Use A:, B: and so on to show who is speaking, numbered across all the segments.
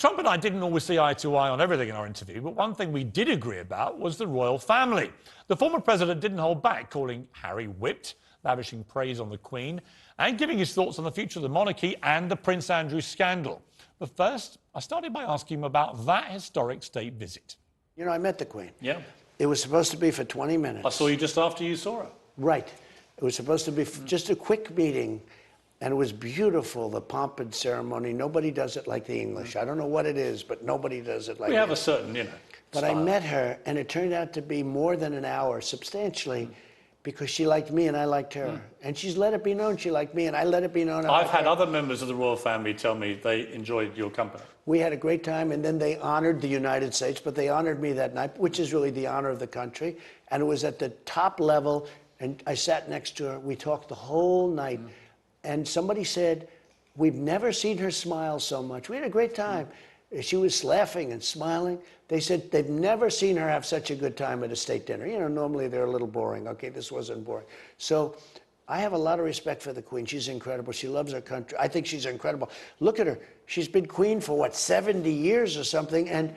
A: Trump and I didn't always see eye to eye on everything in our interview, but one thing we did agree about was the royal family. The former president didn't hold back, calling Harry whipped, lavishing praise on the Queen, and giving his thoughts on the future of the monarchy and the Prince Andrew scandal. But first, I started by asking him about that historic state visit.
B: You know, I met the Queen.
A: Yeah.
B: It was supposed to be for 20 minutes.
A: I saw you just after you saw her.
B: Right. It was supposed to be just a quick meeting, and it was beautiful, the pomp and ceremony. Nobody does it like the English. I don't know what it is, but nobody does it like
A: We have a certain,
B: But
A: style.
B: I met her, and it turned out to be more than an hour, substantially, because she liked me and I liked her. And she's let it be known she liked me, and I let it be known
A: I've had other members of the royal family tell me they enjoyed your company.
B: We had a great time, and then they honored the United States, but they honored me that night, which is really the honor of the country. And it was at the top level, and I sat next to her. We talked the whole night. And somebody said, we've never seen her smile so much. We had a great time. She was laughing and smiling. They said they've never seen her have such a good time at a state dinner. You know, normally they're a little boring. Okay, this wasn't boring. So I have a lot of respect for the Queen. She's incredible. She loves her country. I think she's incredible. Look at her. She's been Queen for, what, 70 years or something, and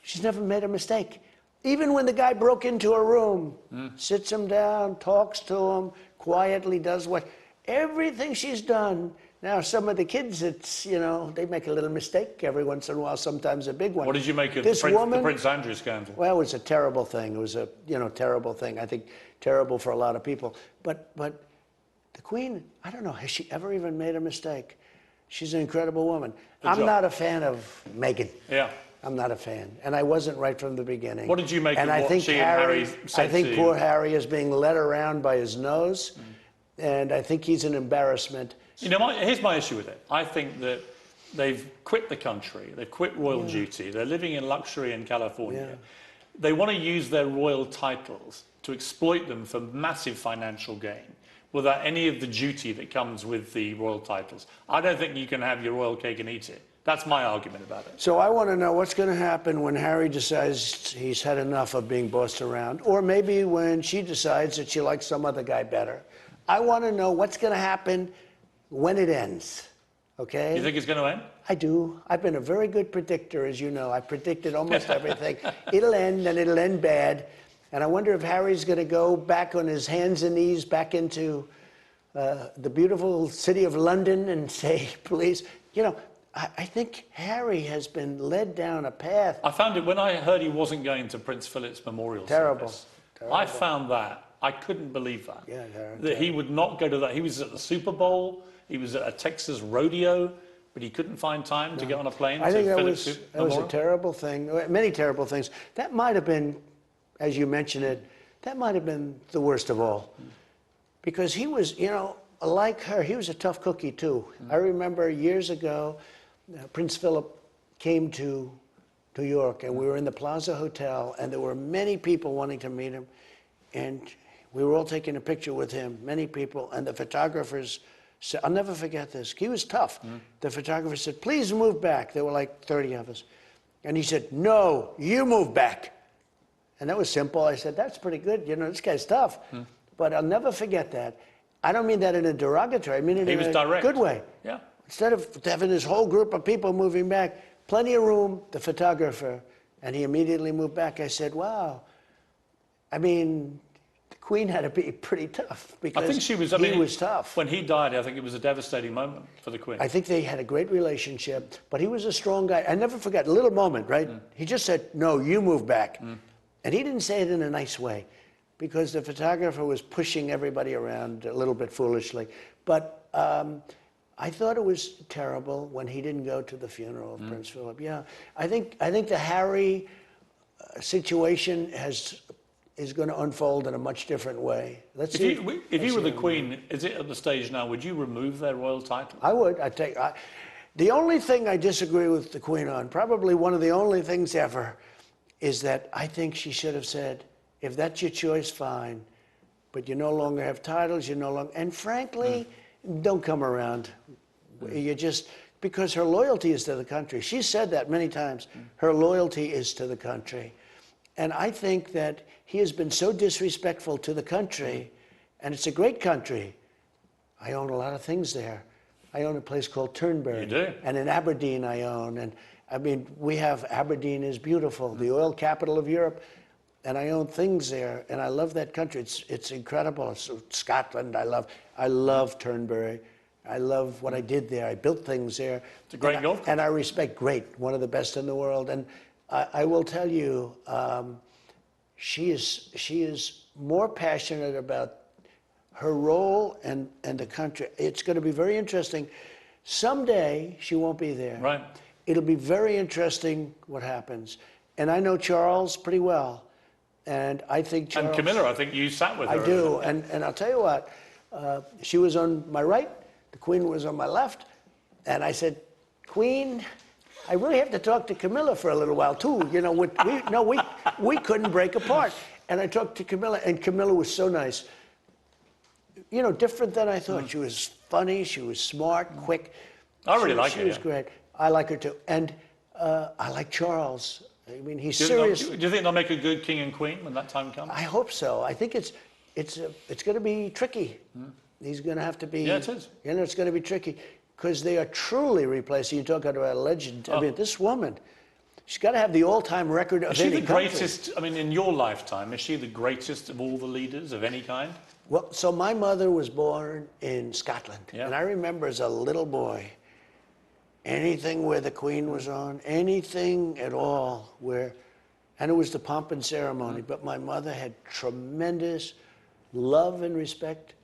B: she's never made a mistake. Even when the guy broke into her room, sits him down, talks to him, quietly does what... Everything she's done. Now, some of the kids, it's, you know, they make a little mistake every once in a while, sometimes a big one.
A: What did you make of
B: this
A: the Prince Andrew scandal?
B: Well, it was a terrible thing. It was a, terrible thing. I think terrible for a lot of people. But the Queen, I don't know, has she ever even made a mistake? She's an incredible woman. I'm not a fan of Meghan.
A: Yeah.
B: I'm not a fan. And I wasn't right from the beginning.
A: What did you make of
B: what
A: she and Harry said
B: I think
A: to
B: poor
A: you?
B: Harry is being led around by his nose. And I think he's an embarrassment.
A: You know, here's my issue with it. I think that they've quit the country. They've quit royal duty. They're living in luxury in California. They want to use their royal titles to exploit them for massive financial gain without any of the duty that comes with the royal titles. I don't think you can have your royal cake and eat it. That's my argument about it.
B: So I want to know what's going to happen when Harry decides he's had enough of being bossed around, or maybe when she decides that she likes some other guy better. I want to know what's going to happen when it ends, okay?
A: You think it's going to end?
B: I do. I've been a very good predictor, as you know. I predicted almost everything. It'll end, and it'll end bad. And I wonder if Harry's going to go back on his hands and knees back into the beautiful city of London and say, please, you know, I think Harry has been led down a path.
A: I found it when I heard he wasn't going to Prince Philip's memorial service.
B: Terrible.
A: I found that. I couldn't believe that.
B: Yeah,
A: that he would not go to that. He was at the Super Bowl. He was at a Texas rodeo, but he couldn't find time to get on a plane
B: I
A: to
B: think
A: Philip's
B: that was a terrible thing. Many terrible things. That might have been, as you mentioned it, that might have been the worst of all. Because he was, you know, like her, he was a tough cookie too. I remember years ago, Prince Philip came to New York, and we were in the Plaza Hotel, and there were many people wanting to meet him, and we were all taking a picture with him, many people, and the photographers said, I'll never forget this. He was tough. The photographer said, please move back. There were like 30 of us. And he said, no, you move back. And that was simple. I said, that's pretty good. You know, this guy's tough. But I'll never forget that. I don't mean that in a derogatory. I mean it in a good way.
A: Yeah.
B: Instead of having this whole group of people moving back, plenty of room, the photographer, and he immediately moved back. I said, wow. I mean, the Queen had to be pretty tough because
A: I think she was,
B: he was tough.
A: When he died, I think it was a devastating moment for the Queen.
B: I think they had a great relationship, but he was a strong guy. I never forget, a little moment, right? He just said, no, you move back. And he didn't say it in a nice way because the photographer was pushing everybody around a little bit foolishly. But I thought it was terrible when he didn't go to the funeral of Prince Philip. Yeah, I think the Harry situation is going to unfold in a much different way.
A: If you were the Queen, is it at the stage now, would you remove their royal title?
B: I would. The only thing I disagree with the Queen on, probably one of the only things ever, is that I think she should have said, if that's your choice, fine, but you no longer have titles, you no longer, and frankly, don't come around. You just, because her loyalty is to the country. She said that many times. Her loyalty is to the country. And I think that he has been so disrespectful to the country, and it's a great country. I own a lot of things there. I own a place called Turnberry.
A: You do?
B: And in Aberdeen I own. And I mean, Aberdeen is beautiful, the oil capital of Europe. And I own things there, and I love that country. It's incredible. Scotland, I love Turnberry. I love what I did there. I built things there.
A: It's a great golf course.
B: And I respect one of the best in the world. And I will tell you, she is more passionate about her role and the country. It's going to be very interesting. Someday she won't be there.
A: Right.
B: It'll be very interesting what happens. And I know Charles pretty well. And I think Charles...
A: And Camilla, I think you sat with her.
B: I do. And I'll tell you what, she was on my right, the Queen was on my left, and I said, Queen, I really have to talk to Camilla for a little while, too. You know, we couldn't break apart. And I talked to Camilla, and Camilla was so nice. You know, different than I thought. She was funny, she was smart, quick.
A: I really like her.
B: She was great. I like her, too. And I like Charles. I mean, he's serious.
A: Do you think they'll make a good king and queen when that time comes?
B: I hope so. I think it's going to be tricky. He's going to have to be...
A: Yeah, it is.
B: You know, it's going to be tricky because they are truly replacing... You're talking about a legend. I mean, this woman, she's got to have the all-time record of any country. Is she the
A: greatest... I mean, in your lifetime, is she the greatest of all the leaders of any kind?
B: Well, so my mother was born in Scotland.
A: Yeah.
B: And I remember as a little boy, anything where the Queen was on, anything at all where... And it was the pomp and ceremony. But my mother had tremendous love and respect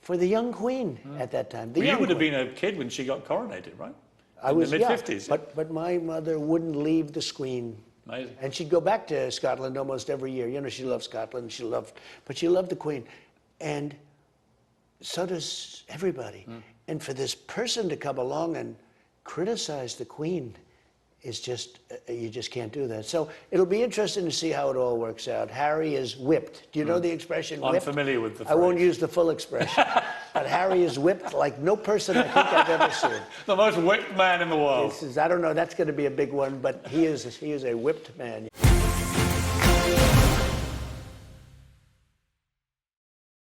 B: for the young Queen at that time.
A: You would have been a kid when she got coronated, right?
B: I was,
A: in the mid-50s.
B: Yeah, but my mother wouldn't leave the screen.
A: Amazing.
B: And she'd go back to Scotland almost every year. You know, she loved Scotland. But she loved the Queen. And so does everybody. And for this person to come along and criticize the Queen is just, you just can't do that. So it'll be interesting to see how it all works out. Harry is whipped. Do you know the expression whipped?
A: I'm familiar with the phrase.
B: I won't use the full expression. But Harry is whipped like no person I think I've ever seen.
A: The most whipped man in the world.
B: I don't know, that's going to be a big one, but he is a whipped man.